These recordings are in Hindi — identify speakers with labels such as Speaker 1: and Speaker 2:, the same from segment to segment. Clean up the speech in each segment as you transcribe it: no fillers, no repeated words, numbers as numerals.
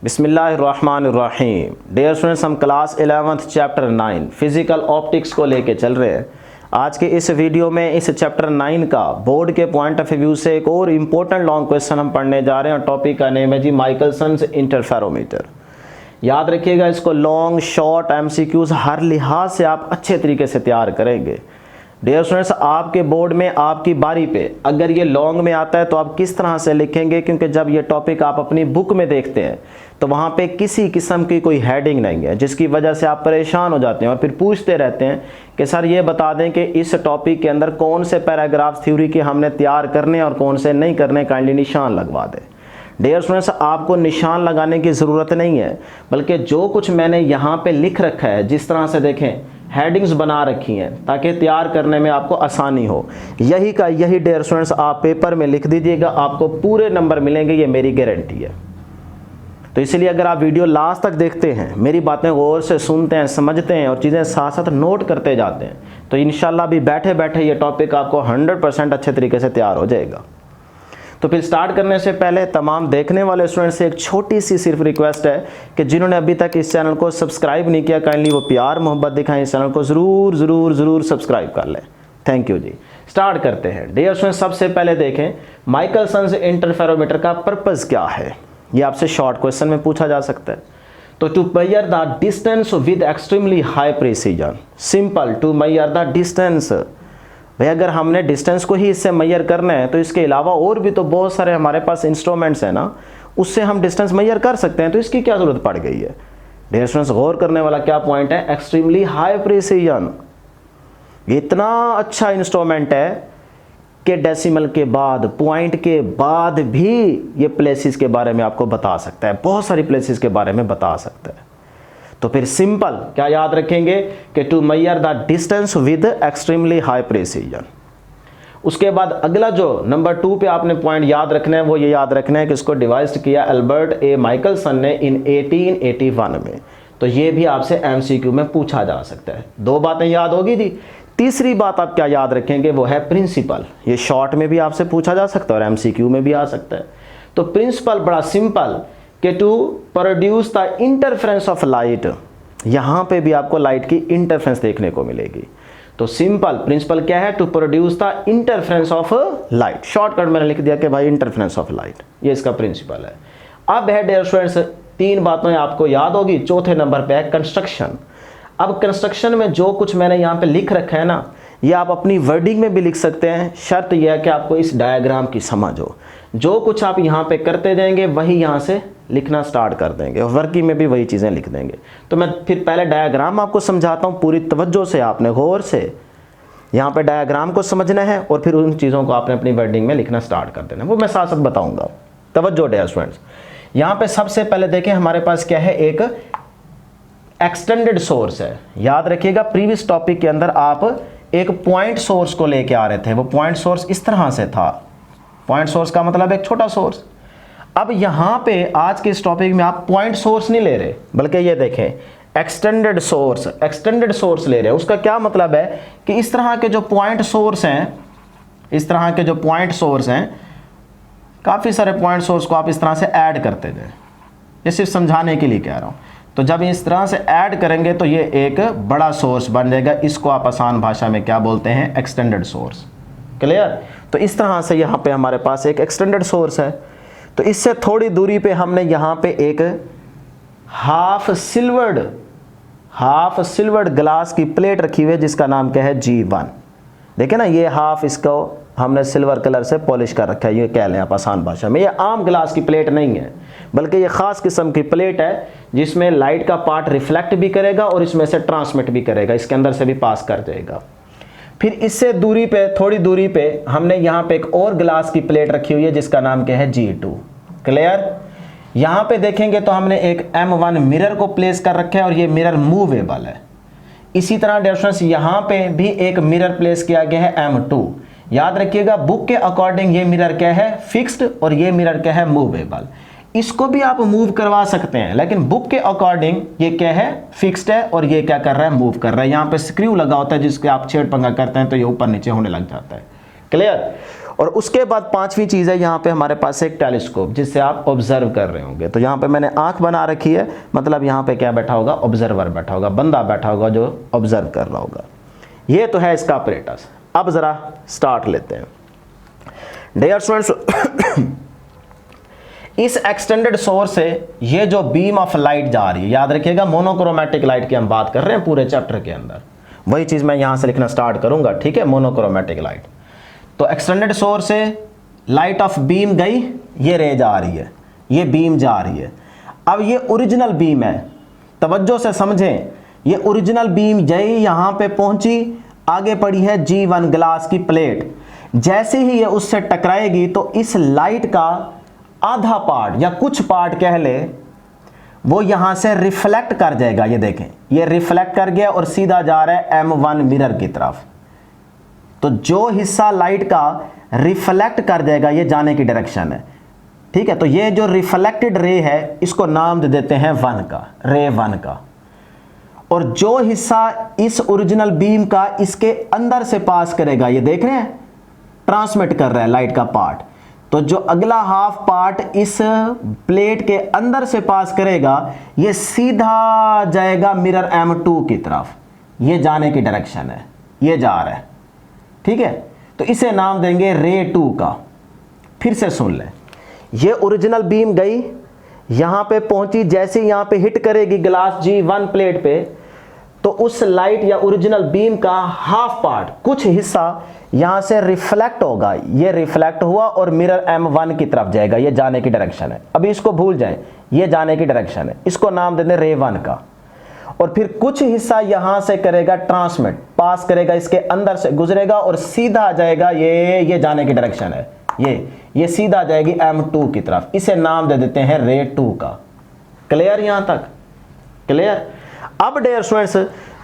Speaker 1: बिस्मिल्लाहिर्रहमानिर्रहीम। डियर स्टूडेंट्स, हम class 11th chapter 9 physical optics को लेके चल रहे हैं। आज के इस वीडियो में इस चैप्टर 9 का बोर्ड के पॉइंट ऑफ व्यू से एक और इम्पोर्टेंट लॉन्ग क्वेश्चन हम पढ़ने जा रहे हैं और टॉपिक का नेम है जी माइकलसन्स इंटरफेरोमीटर। याद रखिएगा, इसको लॉन्ग शॉर्ट एमसीक्यूज हर लिहाज से आप अच्छे तरीके से तैयार करेंगे। डियर स्टूडेंट्स, आपके बोर्ड में आपकी बारी पे अगर ये लॉन्ग में आता है तो आप किस तरह से लिखेंगे, क्योंकि जब ये टॉपिक आप अपनी बुक में देखते हैं तो वहाँ पे किसी किस्म की कोई हेडिंग नहीं है, जिसकी वजह से आप परेशान हो जाते हैं और फिर पूछते रहते हैं कि सर ये बता दें कि इस टॉपिक के अंदर कौन से पैराग्राफ थ्योरी के हमने तैयार करने और कौन से नहीं करने, काइंडली निशान लगवा दें। डियर स्टूडेंट्स, आपको निशान लगाने की ज़रूरत नहीं है, बल्कि जो कुछ मैंने यहाँ पे लिख रखा है, जिस तरह से देखें हेडिंग्स बना रखी हैं ताकि तैयार करने में आपको आसानी हो, यही का यही डियर स्टूडेंट्स आप पेपर में लिख दीजिएगा, आपको पूरे नंबर मिलेंगे, ये मेरी गारंटी है। तो इसलिए अगर आप वीडियो लास्ट तक देखते हैं, मेरी बातें गौर से सुनते हैं, समझते हैं और चीज़ें साथ साथ नोट करते जाते हैं, तो इंशाल्लाह भी बैठे बैठे ये टॉपिक आपको 100% अच्छे तरीके से तैयार हो जाएगा। तो फिर स्टार्ट करने से पहले तमाम देखने वाले स्टूडेंट से एक छोटी सी सिर्फ रिक्वेस्ट है कि जिन्होंने अभी तक इस चैनल को सब्सक्राइब नहीं किया, काइंडली वो प्यार मोहब्बत दिखाएं, इस चैनल को ज़रूर ज़रूर ज़रूर सब्सक्राइब कर लें। Thank you ji. स्टार्ट करते हैं। डियर स्टूडेंट, सबसे पहले देखें माइकलसन्स इंटरफेरोमीटर का पर्पज़ क्या है। ये आपसे शॉर्ट क्वेश्चन में पूछा जा सकता है। तो to measure the distance with extremely high precision. Simple, to measure the distance. भाई अगर हमने डिस्टेंस को ही इससे मेजर करना है तो इसके अलावा और भी तो बहुत सारे हमारे पास इंस्ट्रूमेंट्स हैं ना, उससे हम डिस्टेंस मेजर कर सकते हैं, तो इसकी क्या ज़रूरत पड़ गई है। डियर स्टूडेंट्स, गौर करने वाला क्या पॉइंट है, एक्सट्रीमली हाई प्रिसीजन। इतना अच्छा इंस्ट्रूमेंट है कि डेसिमल के बाद, पॉइंट के बाद भी ये प्लेसेस के बारे में आपको बता सकता है, बहुत सारी प्लेसेस के बारे में बता सकता है। तो फिर सिंपल क्या याद रखेंगे कि to measure the distance with extremely high precision. उसके बाद अगला जो नंबर 2 पे आपने पॉइंट याद रखना है वो ये याद रखना है कि इसको डिवाइस किया अल्बर्ट ए माइकलसन ने इन 1881 में। तो ये भी आपसे एमसीक्यू में पूछा जा सकता है। 2 बातें याद होगी जी। तीसरी बात आप क्या याद रखेंगे वो है प्रिंसिपल। ये शॉर्ट में भी आपसे पूछा जा सकता है और एमसीक्यू में भी आ सकता है। तो प्रिंसिपल बड़ा सिंपल कि to produce the interference of light. यहाँ पे भी आपको लाइट की इंटरफेरेंस देखने को मिलेगी। तो सिंपल प्रिंसिपल क्या है, to produce the interference of light. Shortcut मैंने लिख दिया कि भाई इंटरफेरेंस ऑफ लाइट, ये इसका प्रिंसिपल है। अब है डियर स्टूडेंट्स 3 बातें आपको याद होगी। चौथे नंबर पे है कंस्ट्रक्शन। अब कंस्ट्रक्शन में जो कुछ मैंने यहाँ पे लिख रखा है ना, ये आप अपनी वर्डिंग में भी लिख सकते हैं। शर्त यह है कि आपको इस डायग्राम की समझ हो। जो कुछ आप यहाँ पे करते जाएंगे वही यहाँ से लिखना स्टार्ट कर देंगे और वर्किंग में भी वही चीज़ें लिख देंगे। तो मैं फिर पहले डायग्राम आपको समझाता हूँ, पूरी तवज्जो से आपने गौर से यहाँ पे डायग्राम को समझना है और फिर उन चीज़ों को आपने अपनी वर्डिंग में लिखना स्टार्ट कर देना है, वो मैं साथ साथ बताऊँगा। तवज्जो डियर स्टूडेंट्स, यहाँ पे सबसे पहले देखें हमारे पास क्या है, एक एक्सटेंडेड सोर्स है। याद रखिएगा प्रीवियस टॉपिक के अंदर आप एक पॉइंट सोर्स को लेके आ रहे थे। वो पॉइंट सोर्स इस तरह से था। पॉइंट सोर्स का मतलब एक छोटा सोर्स। अब यहाँ पे आज के इस टॉपिक में आप पॉइंट सोर्स नहीं ले रहे, बल्कि ये देखें एक्सटेंडेड सोर्स। एक्सटेंडेड सोर्स ले रहे हैं। उसका क्या मतलब है कि इस तरह के जो पॉइंट सोर्स हैं, इस तरह के जो पॉइंट सोर्स हैं, काफ़ी सारे पॉइंट सोर्स को आप इस तरह से ऐड करते जाए। ये सिर्फ समझाने के लिए कह रहा हूँ। तो जब इस तरह से ऐड करेंगे तो ये एक बड़ा सोर्स बन जाएगा। इसको आप आसान भाषा में क्या बोलते हैं, एक्सटेंडेड सोर्स। क्लियर। तो इस तरह से यहाँ पे हमारे पास एक एक्सटेंडेड सोर्स है। तो इससे थोड़ी दूरी पे हमने यहाँ पे एक हाफ सिल्वर्ड ग्लास की प्लेट रखी हुई है जिसका नाम क्या है, G1। देखिए ना, ये हाफ, इसको हमने सिल्वर कलर से पॉलिश कर रखा है, ये कह लें आप आसान भाषा में। ये आम ग्लास की प्लेट नहीं है, बल्कि ये ख़ास किस्म की प्लेट है जिसमें लाइट का पार्ट रिफ्लेक्ट भी करेगा और इसमें से ट्रांसमिट भी करेगा, इसके अंदर से भी पास कर जाएगा। फिर इससे दूरी पे, थोड़ी दूरी पे हमने यहाँ पे एक और ग्लास की प्लेट रखी हुई है जिसका नाम क्या है, G2। क्लियर। यहाँ पे देखेंगे तो हमने एक M1 मिरर को प्लेस कर रखा है और ये मिरर मूवेबल है। इसी तरह डियर स्टूडेंट्स यहाँ पे भी एक मिरर प्लेस किया गया है M2। याद रखिएगा बुक के अकॉर्डिंग ये मिरर क्या है, फिक्स्ड, और ये मिरर क्या है, मूवेबल। इसको भी आप मूव करवा सकते हैं, लेकिन बुक के अकॉर्डिंग ये क्या है, फिक्स्ड है, और ये क्या कर रहा है, मूव कर रहा है। यहाँ पे स्क्रू लगा होता है जिसके आप छेड़ पंगा करते हैं तो ये ऊपर नीचे होने लग जाता है। क्लियर। और उसके बाद पांचवी चीज़ है यहाँ पे हमारे पास एक टेलीस्कोप जिससे आप ऑब्जर्व कर रहे होंगे। तो यहाँ पे मैंने आंख बना रखी है, मतलब यहाँ पे क्या बैठा होगा, ऑब्जर्वर बैठा होगा, बंदा बैठा होगा जो ऑब्जर्व कर रहा होगा। ये तो है इसका अपरेटस। अब ज़रा स्टार्ट लेते हैं। डियर स्टूडेंट्स, इस एक्सटेंडेड सोर्स से ये जो बीम ऑफ लाइट जा रही है, याद रखिएगा मोनोक्रोमैटिक लाइट की हम बात कर रहे हैं पूरे चैप्टर के अंदर, वही चीज़ मैं यहाँ से लिखना स्टार्ट करूँगा, ठीक है, मोनोक्रोमैटिक लाइट। तो एक्सटेंडेड सोर्स से लाइट ऑफ बीम गई, ये रे जा रही है, ये बीम जा रही है। अब ये ओरिजिनल बीम है, तवज्जो से समझें, ये ओरिजिनल बीम जई यहाँ पे पहुंची, आगे पड़ी है G1 ग्लास की प्लेट। जैसे ही ये उससे टकराएगी तो इस लाइट का आधा पार्ट या कुछ पार्ट कह ले, वो यहां से रिफ्लेक्ट कर जाएगा। ये देखें, ये रिफ्लेक्ट कर गया और सीधा जा रहा है M1 मिरर की तरफ। तो जो हिस्सा लाइट का रिफ्लेक्ट कर जाएगा, ये जाने की डायरेक्शन है, ठीक है। तो ये जो रिफ्लेक्टेड रे है, इसको नाम दे देते हैं 1 का, रे 1 का। और जो हिस्सा इस ओरिजिनल बीम का इसके अंदर से पास करेगा, ये देख रहे हैं, ट्रांसमिट कर रहा है लाइट का पार्ट। तो जो अगला हाफ पार्ट इस प्लेट के अंदर से पास करेगा, ये सीधा जाएगा मिरर M2 की तरफ। ये जाने की डायरेक्शन है, ये जा रहा है, ठीक है। तो इसे नाम देंगे रे 2 का। फिर से सुन लें, ये ओरिजिनल बीम गई, यहां पे पहुंची, जैसे यहां पे हिट करेगी ग्लास G1 प्लेट पे, तो उस लाइट या ओरिजिनल बीम का हाफ पार्ट, कुछ हिस्सा यहां से रिफ्लेक्ट होगा। ये रिफ्लेक्ट हुआ और मिरर M1 की तरफ जाएगा, ये जाने की डायरेक्शन है। अभी इसको भूल जाएं, ये जाने की डायरेक्शन है, इसको नाम देते हैं रे 1 का। और फिर कुछ हिस्सा यहां से करेगा ट्रांसमिट, पास करेगा, इसके अंदर से गुजरेगा और सीधा आ जाएगा, ये जाने की डायरेक्शन है, ये सीधा जाएगी M2 की तरफ। इसे नाम दे देते हैं रे 2 का। क्लियर यहां तक? क्लियर? अब डियर स्टूडेंट्स,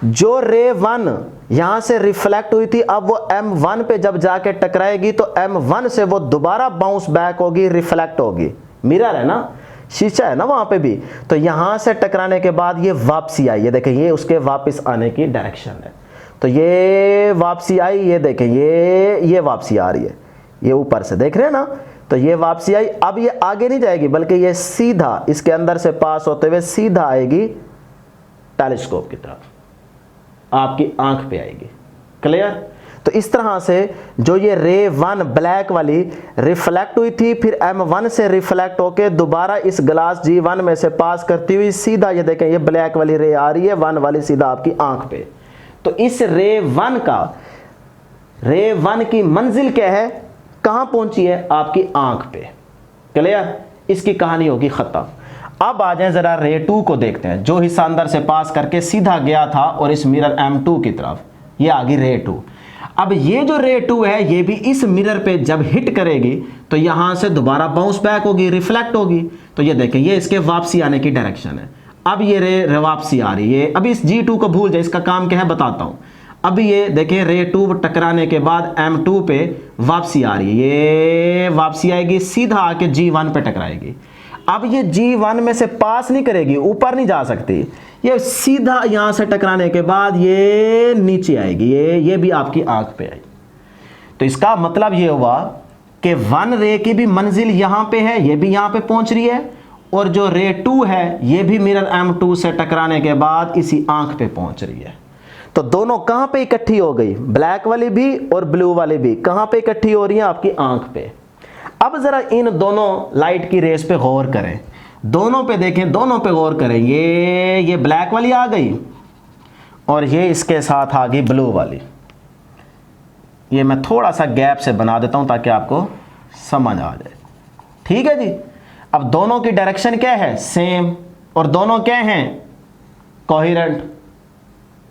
Speaker 1: जो रे 1 यहां से रिफ्लेक्ट हुई थी, अब वो M1 पे जब जाके टकराएगी तो M1 से वो दोबारा बाउंस बैक होगी, रिफ्लेक्ट होगी। मिरर है ना, शीशा है ना वहां पे भी। तो यहां से टकराने के बाद ये वापसी आई, ये देखें, ये उसके वापस आने की डायरेक्शन है। तो ये वापसी आई, ये देखें, ये वापसी आ रही है, ये ऊपर से देख रहे हैं ना। तो ये वापसी आई, अब ये आगे नहीं जाएगी, बल्कि ये सीधा इसके अंदर से पास होते हुए सीधा आएगी टेलीस्कोप की तरफ, आपकी आंख पे आएगी। क्लियर? तो इस तरह से जो ये रे 1 ब्लैक वाली रिफ्लेक्ट हुई थी, फिर M1 से रिफ्लेक्ट होके दोबारा इस ग्लास G1 में से पास करती हुई सीधा, ये देखें, ये ब्लैक वाली रे आ रही है, 1 वाली सीधा आपकी आंख पे। तो इस रे 1 की मंजिल क्या है, कहां पहुंची है, आपकी आंख पे। क्लियर? इसकी कहानी होगी खत्म। अब आ जाए जरा रे 2 को देखते हैं, जो हिस्सा अंदर से पास करके सीधा गया था और इस मिरर M2 की तरफ, ये आ गई रे 2। अब ये जो रे 2 है, ये भी इस मिरर पे जब हिट करेगी तो यहां से दोबारा बाउंस बैक होगी, रिफ्लेक्ट होगी। तो ये देखें, ये इसके वापसी आने की डायरेक्शन है। अब ये रे वापसी आ रही है। अभी इस G2 को भूल जाए, इसका काम क्या है बताता हूं। अभी ये देखें, रे 2 टकराने के बाद M2 पे वापसी आ रही है, ये वापसी आएगी, सीधा आके G1 पे टकराएगी। अब ये G1 में से पास नहीं करेगी, ऊपर नहीं जा सकती, ये सीधा यहां से टकराने के बाद ये नीचे आएगी, ये भी आपकी आंख पे आएगी। तो इसका मतलब ये हुआ कि 1 रे की भी मंजिल यहां पे है, ये भी यहां पे पहुंच रही है, और जो रे 2 है, ये भी मिरर M2 से टकराने के बाद इसी आंख पे पहुंच रही है। तो दोनों कहां पे इकट्ठी हो गई, ब्लैक वाली भी और ब्लू वाली भी कहां पे इकट्ठी हो रही है, आपकी आंख पे। अब जरा इन दोनों लाइट की रेस पे गौर करें, दोनों पे देखें, दोनों पे गौर करें। ये ब्लैक वाली आ गई और ये इसके साथ आ गई ब्लू वाली। ये मैं थोड़ा सा गैप से बना देता हूं ताकि आपको समझ आ जाए। ठीक है जी। अब दोनों की डायरेक्शन क्या है, सेम, और दोनों क्या हैं, कोहेरेंट,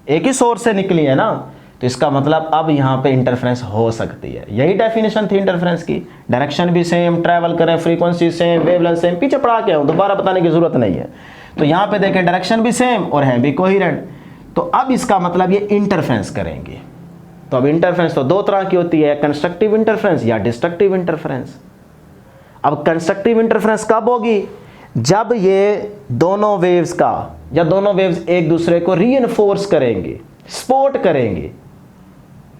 Speaker 1: एक ही सोर्स से निकली है ना। तो इसका मतलब अब यहां पे इंटरफेरेंस हो सकती है। यही डेफिनेशन थी इंटरफेरेंस की, डायरेक्शन भी सेम, ट्रैवल करें, फ्रीक्वेंसी सेम, वेवलेंथ सेम, पीछे पढ़ा के हूं, दोबारा बताने की जरूरत नहीं है। तो यहां पे देखें, डायरेक्शन भी सेम और है भी कोहेरेंट। तो अब इसका मतलब ये इंटरफेरेंस करेंगे। तो अब इंटरफेरेंस तो दो तरह की होती है, कंस्ट्रक्टिव इंटरफेरेंस या डिस्ट्रक्टिव इंटरफेरेंस। अब कंस्ट्रक्टिव इंटरफेरेंस कब होगी, जब ये दोनों वेव्स का या दोनों वेव्स एक दूसरे को रीइंफोर्स करेंगे, सपोर्ट करेंगे।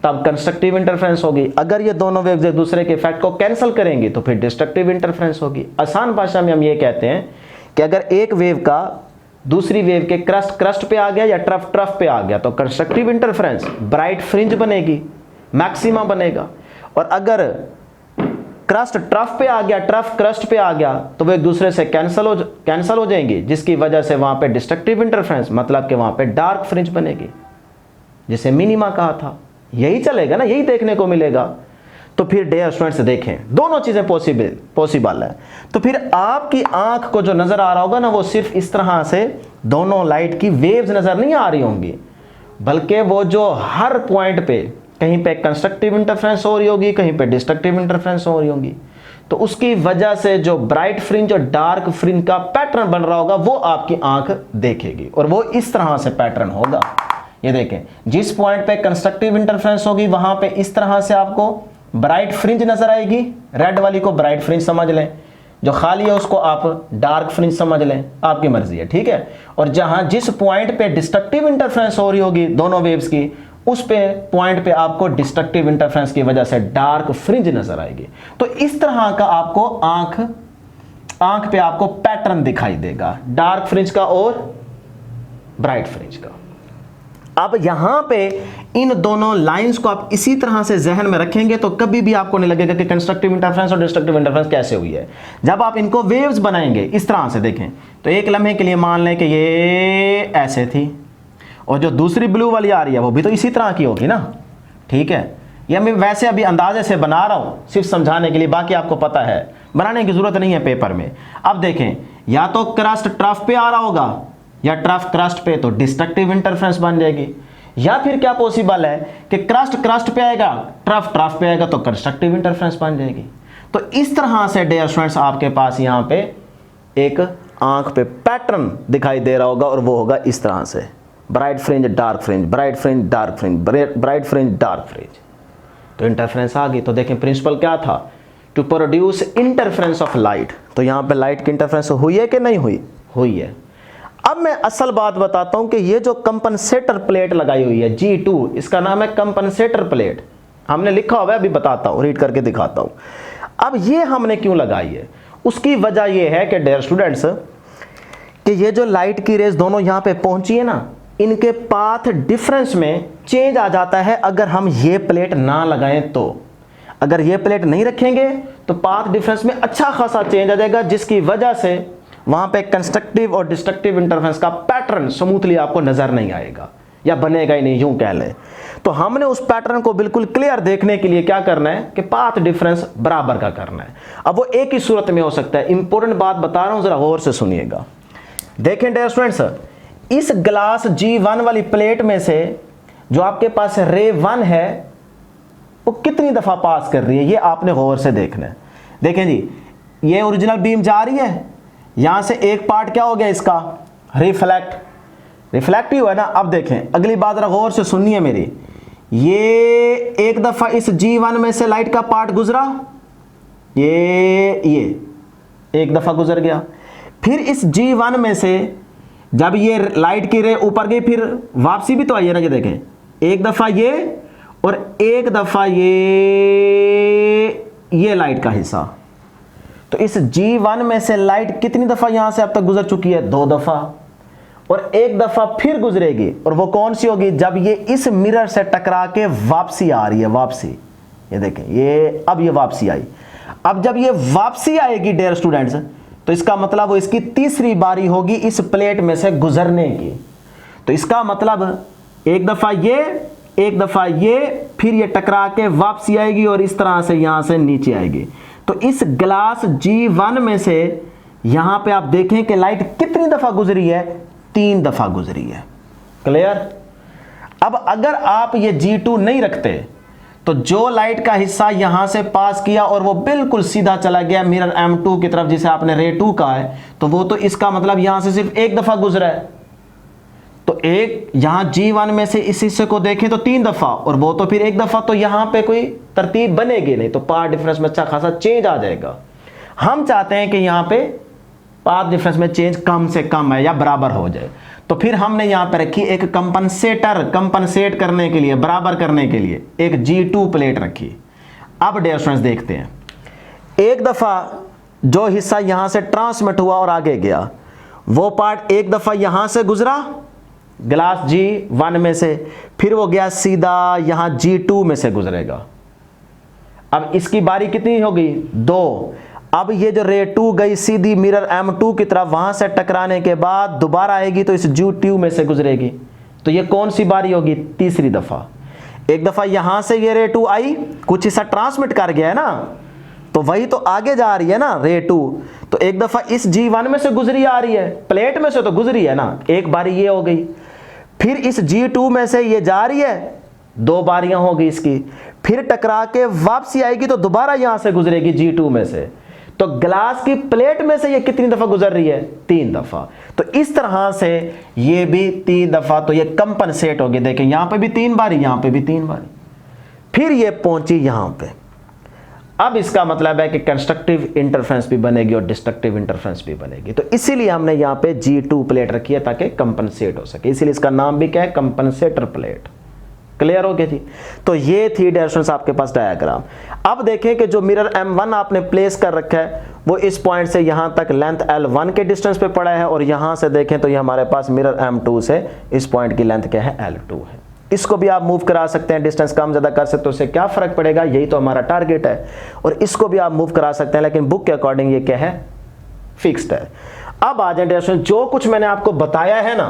Speaker 1: तब कंस्ट्रक्टिव इंटरफेरेंस होगी। अगर ये दोनों वेव्स एक दूसरे के इफेक्ट को कैंसिल करेंगी तो फिर डिस्ट्रक्टिव इंटरफेरेंस होगी। आसान भाषा में हम ये कहते हैं कि अगर एक वेव का दूसरी वेव के क्रस्ट पे आ गया या ट्रफ पे आ गया तो कंस्ट्रक्टिव इंटरफेरेंस, ब्राइट फ्रिंज बनेगी, मैक्सिमा बनेगा। और अगर क्रस्ट ट्रफ पे आ गया, ट्रफ क्रस्ट पे आ गया तो वो एक दूसरे से कैंसिल हो जाएंगी, जिसकी वजह से वहां पे डिस्ट्रक्टिव इंटरफेरेंस मतलब कि वहां पे डार्क फ्रिंज बनेगी, जिसे मिनिमा कहा था। यही चलेगा ना, यही देखने को मिलेगा। तो फिर डियर स्टूडेंट्स देखें, दोनों चीजें पॉसिबल है। तो फिर आपकी आंख को जो नजर आ रहा होगा ना, वो सिर्फ इस तरह से दोनों लाइट की वेव्स नजर नहीं आ रही होंगी, बल्कि वो जो हर पॉइंट पे कहीं पे कंस्ट्रक्टिव इंटरफेरेंस हो रही होगी, कहीं पे डिस्ट्रक्टिव इंटरफेरेंस हो रही होगी। तो उसकी वजह से जो ब्राइट फ्रिंज और डार्क फ्रिंज का पैटर्न बन रहा होगा वो आपकी आंख देखेगी, और वो इस तरह से पैटर्न होगा। ये देखें, जिस पॉइंट पे कंस्ट्रक्टिव इंटरफेरेंस होगी वहां पे इस तरह से आपको ब्राइट फ्रिंज नजर आएगी। रेड वाली को ब्राइट फ्रिंज समझ लें, जो खाली है उसको आप डार्क फ्रिंज समझ लें, आपकी मर्जी है, ठीक है। और जहां जिस पॉइंट पे डिस्ट्रक्टिव इंटरफेरेंस हो रही होगी दोनों वेव्स की, उस पे पॉइंट पे आपको डिस्ट्रक्टिव इंटरफेरेंस की वजह से डार्क फ्रिंज नजर आएगी। तो इस तरह का आपको आंख पे आपको पैटर्न दिखाई देगा, डार्क फ्रिंज का और ब्राइट फ्रिंज का। अब यहां पे इन दोनों लाइंस को आप इसी तरह से जहन में रखेंगे तो कभी भी आपको नहीं लगेगा कि कंस्ट्रक्टिव इंटरफेरेंस और डिस्ट्रक्टिव इंटरफेरेंस कैसे हुई है। जब आप इनको वेव्स बनाएंगे इस तरह से, देखें तो एक लम्हे के लिए मान लें कि ये ऐसे थी, और जो दूसरी ब्लू वाली आ रही है वो भी तो इसी तरह की होगी ना, ठीक है। ये मैं वैसे अभी अंदाजे से बना रहा हूं सिर्फ समझाने के लिए, बाकी आपको पता है, बनाने की जरूरत नहीं है पेपर में। अब देखें, या तो क्रस्ट ट्रफ पे आ रहा होगा या ट्रफ क्रस्ट पे, तो डिस्ट्रक्टिव इंटरफेरेंस बन जाएगी। या फिर क्या पॉसिबल है कि क्रस्ट पे आएगा, ट्रफ पे आएगा, तो कंस्ट्रक्टिव इंटरफेरेंस बन जाएगी। तो इस तरह से डियर स्टूडेंट्स आपके पास यहां पे एक आंख पे पैटर्न दिखाई दे रहा होगा, और वो होगा इस तरह से bright fringe dark fringe, bright fringe dark fringe, bright fringe dark fringe. तो इंटरफेरेंस आ गई। तो देखें प्रिंसिपल क्या था, to produce interference of light. तो यहां पे लाइट की इंटरफेरेंस हुई है कि नहीं हुई? हुई है। अब मैं असल बात बताता हूं कि ये जो कंपनसेटर प्लेट लगाई हुई है G2, इसका नाम है कंपनसेटर प्लेट। हमने लिखा हुआ है, अभी बताता हूं, रीड करके दिखाता हूं। अब ये हमने क्यों लगाई है, उसकी वजह यह है कि डियर स्टूडेंट्स कि ये जो लाइट की रेज दोनों यहां पे पहुंची है ना, इनके पाथ डिफरेंस में चेंज आ जाता है अगर हम ये प्लेट ना लगाएं तो। अगर ये प्लेट नहीं रखेंगे तो पाथ डिफरेंस में अच्छा खासा चेंज आ जाएगा, जिसकी वजह से वहां पे कंस्ट्रक्टिव और डिस्ट्रक्टिव इंटरफेरेंस का पैटर्न स्मूथली आपको नजर नहीं आएगा, या बनेगा ही नहीं, यूं कह लें। तो हमने उस पैटर्न को बिल्कुल क्लियर देखने के लिए क्या करना है कि पाथ डिफरेंस बराबर का करना है। अब वो एक ही सूरत में हो सकता है। इंपॉर्टेंट बात बता रहा हूं, जरा गौर से सुनिएगा। देखें डियर स्टूडेंट्स, इस ग्लास G1 वाली प्लेट में से जो आपके पास रे 1 है वो कितनी दफा पास कर रही है, ये आपने गौर से देखना है। देखें जी, ये ओरिजिनल बीम जा रही है, यहां से एक पार्ट क्या हो गया इसका, रिफ्लेक्टिव है ना। अब देखें, अगली बात जरा गौर से सुनिए मेरी, ये एक दफा इस G1 में से लाइट का पार्ट गुजरा, ये एक दफा गुजर गया। फिर इस G1 में से जब ये लाइट की रे ऊपर गई, फिर वापसी भी तो आई है ना। ये देखें, एक दफा ये और एक दफा ये लाइट का हिस्सा। तो इस G1 में से लाइट कितनी दफा यहां से अब तक गुजर चुकी है, 2 दफा, और एक दफा फिर गुजरेगी। और वो कौन सी होगी, जब ये इस मिरर से टकरा के वापसी आ रही है, वापसी। ये देखें, ये अब ये वापसी आई। अब जब ये वापसी आएगी डियर स्टूडेंट्स, तो इसका मतलब वो इसकी तीसरी बारी होगी इस प्लेट में से गुजरने की। तो इसका मतलब एक दफा ये, एक दफा ये, फिर ये टकरा के वापसी आएगी और इस तरह से यहां से नीचे आएगी। तो इस ग्लास G1 में से यहां पे आप देखें कि लाइट कितनी दफा गुजरी है, 3 दफा गुजरी है। क्लियर? अब अगर आप ये G2 नहीं रखते तो जो लाइट का हिस्सा यहां से पास किया और वो बिल्कुल सीधा चला गया मिरर M2 की तरफ, जिसे आपने रे 2 कहा है, तो वो तो इसका मतलब यहां से सिर्फ एक दफा गुजरा है। तो एक यहां G1 में से इस हिस्से को देखें तो 3 दफा, और वो तो फिर एक दफा, तो यहां पे कोई तरतीब बनेगी नहीं, तो पार्ट डिफरेंस में अच्छा खासा चेंज आ जाएगा। हम चाहते हैं कि यहां पे पाथ डिफरेंस में चेंज कम से कम है या बराबर हो जाए, तो फिर हमने यहां पर रखी एक कंपनसेटर, कंपनसेट करने के लिए, बराबर करने के लिए एक G2 प्लेट रखी। अब डियर स्टूडेंट्स देखते हैं, एक दफा जो हिस्सा यहां से ट्रांसमिट हुआ और आगे गया, वो पार्ट एक दफा यहां से गुजरा ग्लास G1 में से, फिर वो गया सीधा यहां G2 में से गुजरेगा। अब इसकी बारी कितनी होगी? 2। अब ये जो रे 2 गई सीधी मिरर M2 की तरफ, वहां से टकराने के बाद दोबारा आएगी तो इस G2 में से गुजरेगी। तो ये कौन सी बारी होगी? तीसरी दफा। एक दफा यहां से ये रे 2 आई, कुछ हिस्सा ट्रांसमिट कर गया है ना, तो वही तो आगे जा रही है ना रे 2, तो एक दफा इस G1 में से गुजरी आ रही है, प्लेट में से तो गुजरी है ना, एक बारी ये हो गई। फिर इस G2 में से ये जा रही है, 2 बारियां होगी इसकी, फिर टकरा के वापसी आएगी तो दोबारा यहां से गुजरेगी G2 में से। तो ग्लास की प्लेट में से ये कितनी दफा गुजर रही है? 3 दफा। तो इस तरह से ये भी 3 दफा, तो ये कंपनसेट होगी। देखें यहां पे भी 3 बारी, यहां पे भी 3 बारी, फिर ये पहुंची यहां पे। अब इसका मतलब है कि कंस्ट्रक्टिव इंटरफेरेंस भी बनेगी और डिस्ट्रक्टिव इंटरफेरेंस भी बनेगी। तो इसीलिए हमने यहां पे G2 प्लेट रखी है ताकि कंपनसेट हो सके, इसीलिए इसका नाम भी क्या है? Compensator plate. क्लियर हो गया जी? तो ये थी डियर स्टूडेंट्स आपके पास डायग्राम। अब देखें कि जो मिरर M1 आपने प्लेस कर रखा है वो इस पॉइंट से यहां तक लेंथ L1 के डिस्टेंस पे पड़ा है, और यहां से देखें तो ये हमारे पास मिरर M2 से इस पॉइंट की लेंथ क्या है? L2 है। इसको भी आप मूव करा सकते हैं, डिस्टेंस कम ज्यादा कर सकते हो, उससे क्या फर्क पड़ेगा? यही तो हमारा टारगेट है। और इसको भी आप मूव करा सकते हैं, लेकिन बुक के अकॉर्डिंग ये क्या है? फिक्स्ड है। अब आ जाए डियर स्टूडेंट, जो कुछ मैंने आपको बताया है ना,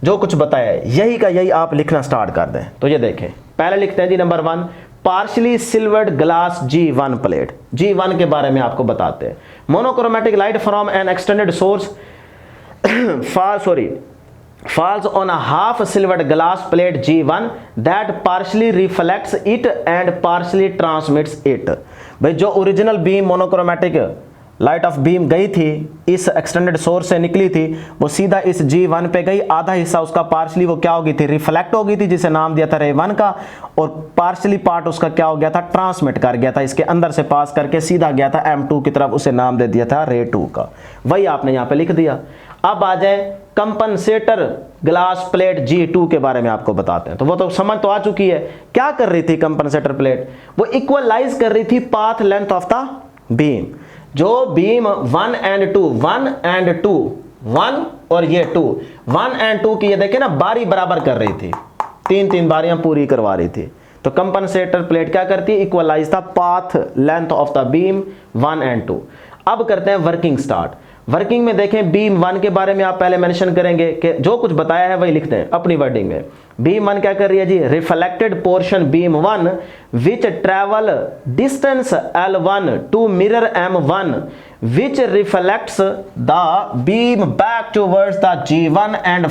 Speaker 1: जो कुछ बताया है यही का यही आप लिखना स्टार्ट कर दें। तो ये देखें, पहले लिखते हैं G number 1, partially silvered glass G1 plate. G1 के बारे में आपको बताते हैं। Monochromatic light from an extended source falls on a half silvered glass plate G1 that partially reflects it and partially transmits it। भाई जो original beam monochromatic light of beam गई थी, इस एक्सटेंडेड सोर्स से निकली थी, वो सीधा इस G1 पे गई। आधा हिस्सा उसका पार्शली वो क्या हो गई थी? रिफ्लेक्ट हो गई थी, जिसे नाम दिया था रे 1 का, और पार्शली पार्ट उसका क्या हो गया था? ट्रांसमिट कर गया था, इसके अंदर से पास करके सीधा गया था M2 की तरफ, उसे नाम दे दिया था रे 2 का। वही आपने यहाँ पे लिख दिया। अब आ जाए कंपनसेटर ग्लास प्लेट G2 के बारे में आपको बताते हैं। तो वो तो समझ तो आ चुकी है, क्या कर रही थी कंपनसेटर प्लेट? वो इक्वलाइज कर रही थी path length of the beam. जो बीम 1 and 2, 1 and 2, 1 और ये 2, 1 and 2 की ये देखे ना बारी बराबर कर रही थी, 3-3 बारियां पूरी करवा रही थी। तो कंपनसेटर प्लेट क्या करती है? Equalise the path length of the beam 1 and 2। अब करते हैं वर्किंग स्टार्ट। वर्किंग में देखें, बीम 1 के बारे में आप पहले मेंशन करेंगे कि जो कुछ बताया है वही लिखते हैं अपनी वर्डिंग में। बीम 1 क्या कर रही है G? Reflected portion beam 1 which travel distance L1 to mirror M1 which reflects the beam back towards the G1 and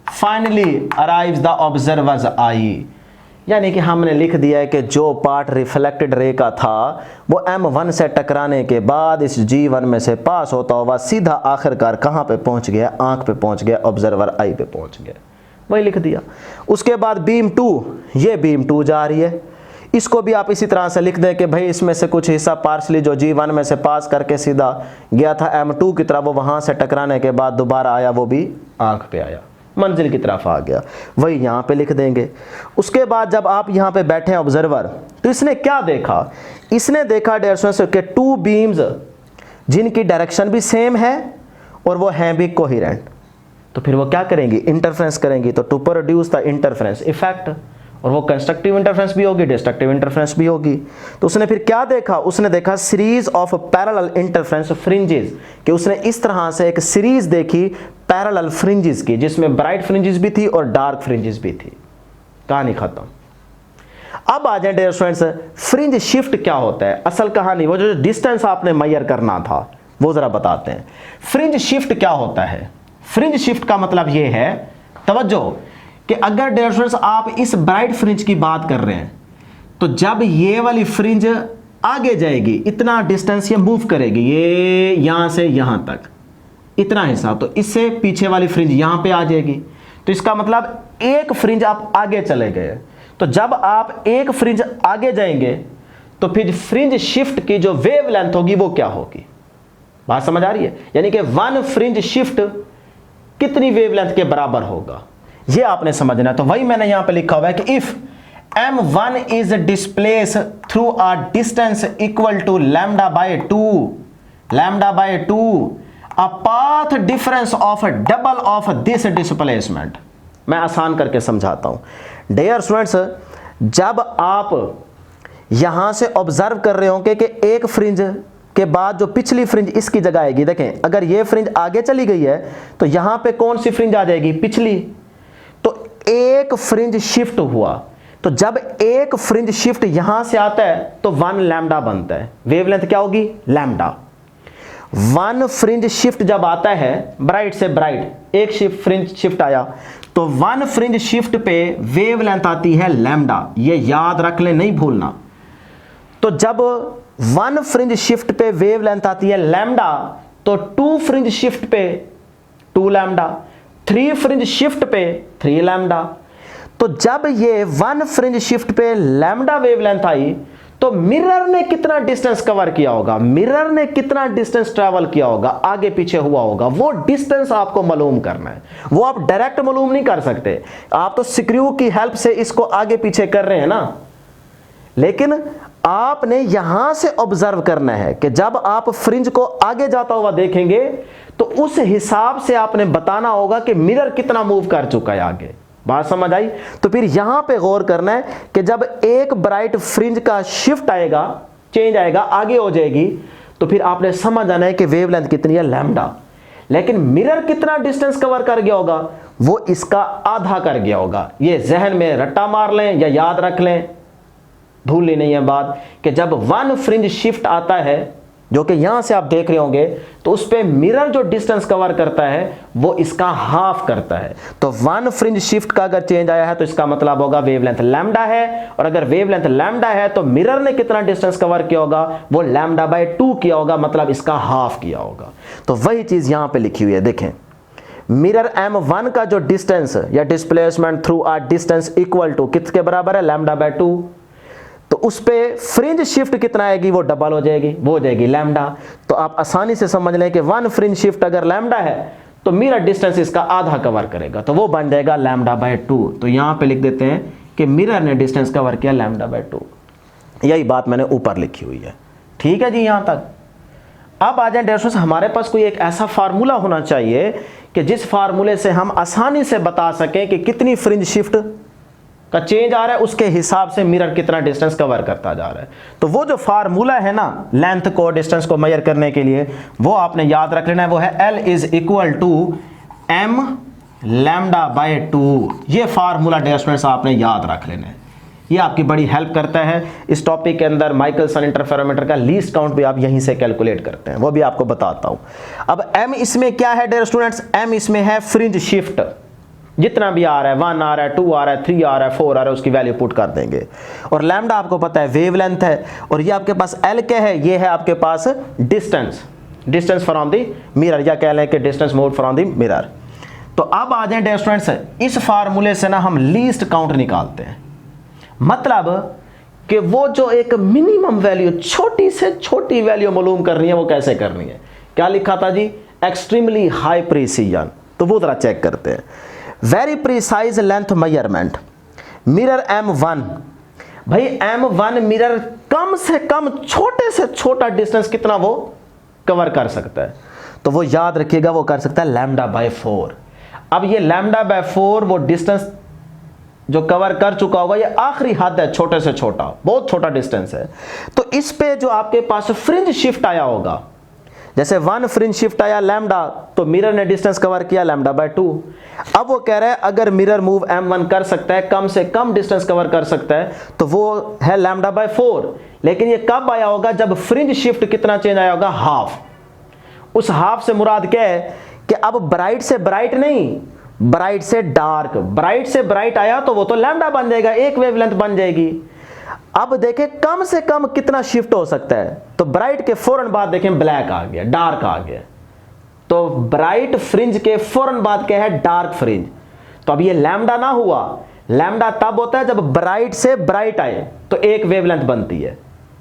Speaker 1: finally arrives the observer's eye. यानी कि हमने लिख दिया है कि जो पार्ट रिफ्लेक्टेड रे का था वो M1 से टकराने के बाद इस G1 में से पास होता हुआ सीधा आखिरकार कहाँ पे पहुंच गया? आंख पे पहुंच गया, ऑब्जर्वर आई पे पहुंच गया, वही लिख दिया। उसके बाद बीम 2, ये बीम 2 जा रही है, इसको भी आप इसी तरह से लिख दें कि भाई इसमें से कुछ हिस्सा पार्शली जो G1 में से पास करके सीधा गया था M2 की तरफ, वो वहां से टकराने के बाद दोबारा आया, वो भी आंख पे आया, मंजिल की तरफ आ गया, वही यहाँ पे लिख देंगे। उसके बाद जब आप यहाँ पे बैठे हैं ऑब्जर्वर, तो इसने क्या देखा? इसने देखा डियर स्टूडेंट्स कि 2 बीम्स जिनकी डायरेक्शन भी सेम है और वो हैं भी कोहेरेंट, तो फिर वो क्या करेंगी? इंटरफेरेंस करेंगी। तो to produce the interference effect, और वो कंस्ट्रक्टिव इंटरफेरेंस भी होगी, डिस्ट्रक्टिव इंटरफेरेंस भी होगी। तो उसने फिर क्या देखा? उसने देखा series of parallel interference fringes, कि उसने इस तरह से एक सीरीज देखी पैरेलल फ्रिंजेस की, जिसमें ब्राइट फ्रिंजेस भी थी और डार्क फ्रिंजेस भी थी। कहानी खत्म। अब आ जाए डियर स्टूडेंट्स, फ्रिंज शिफ्ट क्या होता है? असल कहानी, वो जो डिस्टेंस आपने मेजर करना था वो जरा बताते हैं। फ्रिंज शिफ्ट क्या होता है? फ्रिंज शिफ्ट का मतलब ये है, तवज्जो, कि अगर डियर स्टूडेंट्स आप इस ब्राइट फ्रिंज की बात कर रहे हैं, तो जब ये वाली फ्रिंज आगे जाएगी, इतना डिस्टेंस ये मूव करेगी, ये यहां से यहां तक इतना हिस्सा, तो इससे पीछे वाली फ्रिंज यहां पे आ जाएगी। तो इसका मतलब एक फ्रिंज आप आगे चले गए। तो जब आप एक फ्रिंज आगे जाएंगे तो फिर फ्रिंज शिफ्ट की जो वेवलेंथ होगी वो क्या होगी? बात समझ आ रही है? यानी कि वन फ्रिंज शिफ्ट कितनी वेवलेंथ के बराबर होगा, ये आपने समझना है। तो वही मैंने यहां पे लिखा हुआ है कि if m1 is displace through a distance equal to lambda by 2 a path difference of double of this displacement. मैं आसान करके समझाता हूं। डियर स्टूडेंट्स, जब आप यहां से ऑब्जर्व कर रहे होंगे कि एक फ्रिंज के बाद जो पिछली फ्रिंज इसकी जगह आएगी, देखें अगर ये फ्रिंज आगे चली गई है तो यहां पे कौन सी फ्रिंज आ जाएगी, पिछली। तो एक फ्रिंज शिफ्ट हुआ, तो जब एक फ्रिंज शिफ्ट यहां से आता है तो 1 लैम्डा बनता है, वेवलेंथ क्या होगी, लैम्डा। 1 फ्रिंज शिफ्ट जब आता है ब्राइट से ब्राइट, एक फ्रिंज शिफ्ट आया तो 1 फ्रिंज शिफ्ट पे वेवलेंथ आती है लैम्डा, ये याद रख ले, नहीं भूलना। तो जब 1 फ्रिंज शिफ्ट पे वेवलेंथ आती है लैम्डा, तो 2 फ्रिंज शिफ्ट पे 2 लैम्डा, 3 फ्रिंज शिफ्ट पे 3 लैम्डा। तो जब ये 1 फ्रिंज शिफ्ट पे लैम्डा वेवलेंथ आई तो मिरर ने कितना डिस्टेंस कवर किया होगा, मिरर ने कितना डिस्टेंस ट्रैवल किया होगा, आगे पीछे हुआ होगा, वो डिस्टेंस आपको मालूम करना है। वो आप डायरेक्ट मालूम नहीं कर सकते, आप तो स्क्रू की हेल्प से इसको आगे पीछे कर रहे हैं ना, लेकिन आपने यहां से ऑब्जर्व करना है कि जब आप फ्रिंज को आगे जाता हुआ देखेंगे तो उस हिसाब से आपने बताना होगा कि मिरर कितना मूव कर चुका है आगे। बात समझ आई? तो फिर यहां पे गौर करना है कि जब एक ब्राइट फ्रिंज का शिफ्ट आएगा, चेंज आएगा, आगे हो जाएगी, तो फिर आपने समझ आना है कि वेवलेंथ कितनी है, लैम्डा। लेकिन मिरर कितना डिस्टेंस कवर कर गया होगा, वो इसका आधा कर गया होगा। ये जहन में रट्टा मार लें या याद रख लें, भूलनी नहीं है बात कि जब 1 फ्रिंज शिफ्ट आता है, जो कि यहां से आप देख रहे होंगे, तो उस पे मिरर जो डिस्टेंस कवर करता है वो इसका हाफ करता है। तो 1 फ्रिंज शिफ्ट का अगर चेंज आया है तो इसका मतलब होगा वेवलेंथ लैम्डा है, और अगर वेवलेंथ लैम्डा है तो मिरर ने कितना डिस्टेंस कवर किया होगा, वो लैम्डा बाय 2 किया होगा, मतलब इसका हाफ किया होगा। तो वही चीज यहां पे लिखी हुई है, देखें मिरर m1 का जो डिस्टेंस या displacement through a distance equal to किसके बराबर है, लैम्डा बाय 2। तो उस पे फ्रिंज शिफ्ट कितना आएगी, वो डबल हो जाएगी, वो हो जाएगी लैम्डा। तो आप आसानी से समझ लें कि 1 फ्रिंज शिफ्ट अगर लैम्डा है तो मिरर डिस्टेंस इसका आधा कवर करेगा, तो वो बन जाएगा लैम्डा बाय 2। तो यहां पे लिख देते हैं कि मिरर ने डिस्टेंस कवर किया लैम्डा बाय 2। यही बात मैंने ऊपर लिखी हुई है, ठीक है जी यहां तक। अब आ जाए डियर, हमारे पास कोई एक ऐसा फार्मूला होना चाहिए कि जिस फार्मूले से हम आसानी से बता सकें कि कितनी फ्रिंज शिफ्ट का चेंज आ रहा है, उसके हिसाब से मिरर कितना डिस्टेंस कवर करता जा रहा है। तो वो जो फार्मूला है ना लेंथ को, डिस्टेंस को मेजर करने के लिए, वो आपने याद रख लेना है, वो है L is equal to m lambda by 2। ये फार्मूला डियर स्टूडेंट्स आपने याद रख लेना है, ये आपकी बड़ी हेल्प करता है इस टॉपिक के अंदर। माइकलसन इंटरफेरोमीटर का लीस्ट काउंट भी आप यहीं से कैलकुलेट करते हैं, वो भी आपको बताता हूं। अब m इसमें क्या है डियर स्टूडेंट्स, m इसमें है फ्रिंज शिफ्ट, जितना भी आ रहा है, 1 आ रहा है, 2 आ रहा है, 3 आ रहा है, 4 आ रहा है, उसकी वैल्यू पुट कर देंगे। और लैम्डा आपको पता है वेवलेंथ है, और ये आपके पास L क्या है, ये है आपके पास डिस्टेंस फ्रॉम द मिरर, या कह लें कि distance moved from the mirror. तो अब आ जाए डियर स्टूडेंट्स, इस फार्मूले से ना हम लीस्ट काउंट निकालते हैं, मतलब कि वो जो एक मिनिमम वैल्यू, छोटी से छोटी वैल्यू मालूम करनी है, वो कैसे करनी है। क्या लिखा था जी, एक्सट्रीमली हाई प्रिसीजन। तो वो जरा चेक करते हैं। Very precise length measurement, mirror M1, भाई M1 मिरर कम से कम छोटे से छोटा डिस्टेंस कितना वो कवर कर सकता है, तो वो याद रखिएगा वो कर सकता है लैम्डा बाय 4। अब ये लैम्डा बाय 4 वो डिस्टेंस जो कवर कर चुका होगा, ये आखिरी हद है, छोटे से छोटा, बहुत छोटा डिस्टेंस है। तो इस पे जो आपके पास फ्रिंज शिफ्ट आया होगा, जैसे 1 फ्रिंज शिफ्ट आया लैम्डा, तो मिरर ने डिस्टेंस कवर किया लैम्डा बाय 2। अब वो कह रहा है अगर मिरर मूव M1 कर सकता है, कम से कम डिस्टेंस कवर कर सकता है, तो वो है लैम्डा बाय 4। लेकिन ये कब आया होगा, जब फ्रिंज शिफ्ट कितना चेंज आया होगा, हाफ। उस हाफ से मुराद क्या है कि अब ब्राइट से ब्राइट नहीं, ब्राइट से डार्क, ब्राइट से ब्राइट आया तो वो तो लैम्डा बन जाएगा, एक वेवलेंथ बन जाएगी। अब देखें कम से कम कितना शिफ्ट हो सकता है, तो ब्राइट के फौरन बाद देखें ब्लैक आ गया, डार्क आ गया। तो ब्राइट फ्रिंज के फौरन बाद क्या है, डार्क फ्रिंज। तो अब ये लैम्डा ना हुआ, लैम्डा तब होता है जब ब्राइट से ब्राइट आए तो एक वेवलेंथ बनती है,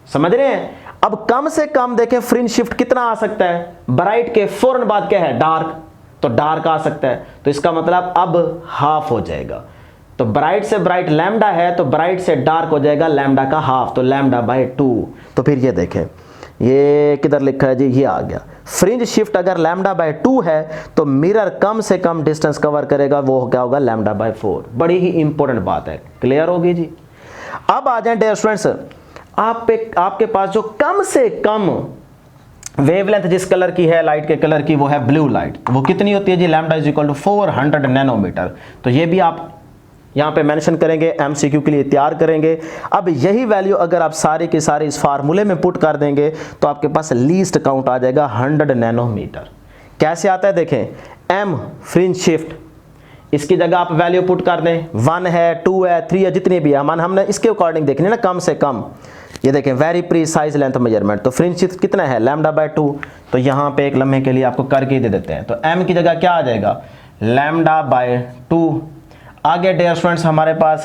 Speaker 1: समझ रहे हैं। अब कम से कम देखें फ्रिंज शिफ्ट कितना आ सकता है, ब्राइट के फौरन बाद क्या है, डार्क, तो डार्क आ सकता है, तो इसका मतलब अब हाफ हो जाएगा। तो ब्राइट से ब्राइट लैम्डा है, तो ब्राइट से डार्क हो जाएगा लैम्डा का हाफ, तो लैम्डा बाय 2। तो फिर ये देखें, ये किधर लिखा है जी, ये आ गया। फ्रिंज शिफ्ट अगर लैम्डा बाय 2 है तो मिरर कम से कम डिस्टेंस कवर करेगा, वो क्या होगा, लैम्डा बाय 4। बड़ी ही इंपॉर्टेंट बात है, क्लियर होगी जी। अब आ जाए डियर स्टूडेंट्स, आपके पास जो कम से कम वेवलेंथ जिस कलर की है, लाइट के कलर की, वो है ब्लू लाइट। वो कितनी होती है जी, lambda is equal to 400 nanometre. तो ये भी आप यहाँ पे मेंशन करेंगे, एमसीक्यू के लिए तैयार करेंगे। अब यही वैल्यू अगर आप सारे के सारे इस फार्मूले में पुट कर देंगे तो आपके पास लीस्ट काउंट आ जाएगा 100 नैनोमीटर। कैसे आता है देखें, एम फ्रिंज शिफ्ट, इसकी जगह आप वैल्यू पुट कर दें, 1 है, 2 है, 3 है, जितनी भी है, मान हमने इसके अकॉर्डिंग देखनी है ना, कम से कम। ये देखें वेरी प्रीसाइज लेंथ मेजरमेंट, तो फ्रिंज शिफ्ट कितना है, लैम्डा बाय 2। तो यहाँ पे एक लम्हे के लिए आपको करके दे देते हैं, तो एम की जगह क्या आ जाएगा, लैम्डा बाय 2। आगे डियर स्टूडेंट्स हमारे पास,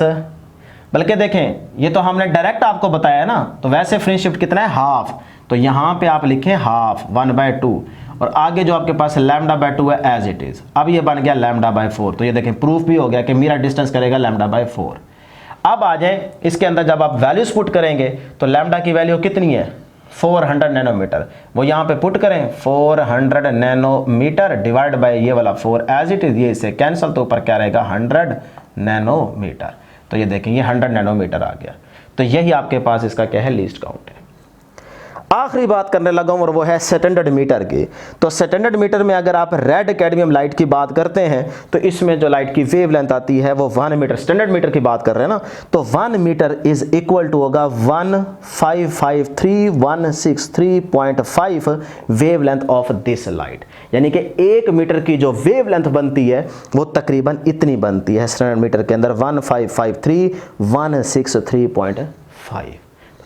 Speaker 1: बल्कि देखें ये तो हमने डायरेक्ट आपको बताया है ना, तो वैसे फ्रिंज शिफ्ट कितना है, हाफ, तो यहाँ पे आप लिखें हाफ 1/2, और आगे जो आपके पास लैम्डा बाय 2 है एज इट इज। अब ये बन गया लैम्डा बाय 4, तो ये देखें प्रूफ भी हो गया कि मिरर डिस्टेंस करेगा लैम्डा बाय 4। अब आ जाए इसके अंदर, जब आप वैल्यूज पुट करेंगे तो लैम्डा की वैल्यू कितनी है, 400 नैनोमीटर, वो यहाँ पे पुट करें 400 नैनोमीटर डिवाइड बाय ये वाला 4 एज इट इज, ये इससे कैंसिल, तो ऊपर क्या रहेगा 100 नैनोमीटर। तो ये देखें ये 100 नैनोमीटर आ गया। तो यही आपके पास इसका क्या है, लीस्ट काउंट है। आखिरी बात करने लगा हूं और वो है स्टैंडर्ड मीटर की। तो स्टैंडर्ड मीटर में अगर आप रेड कैडमियम लाइट की बात करते हैं तो इसमें जो लाइट की वेवलेंथ आती है वो 1 मीटर, स्टैंडर्ड मीटर की बात कर रहे हैं ना, तो 1 मीटर इज इक्वल टू होगा 1553163.5 वेवलेंथ ऑफ दिस लाइट। यानी कि 1 मीटर की जो वेवलेंथ बनती है वो तकरीबन इतनी बनती है स्टैंडर्ड मीटर के अंदर, 1553163.5।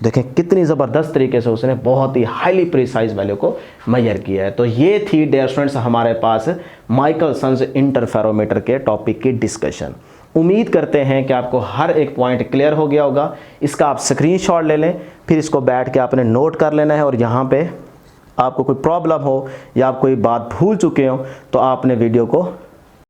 Speaker 1: देखें कितनी ज़बरदस्त तरीके से उसने बहुत ही हाईली प्रिसाइज वैल्यू को मेजर किया है। तो ये थी डियर स्टूडेंट्स हमारे पास माइकलसन्स इंटरफेरोमीटर के टॉपिक की डिस्कशन। उम्मीद करते हैं कि आपको हर एक पॉइंट क्लियर हो गया होगा। इसका आप स्क्रीनशॉट ले लें, फिर इसको बैठ के आपने नोट कर लेना है, और यहाँ पे आपको कोई प्रॉब्लम हो या आप कोई बात भूल चुके हो तो आपने वीडियो को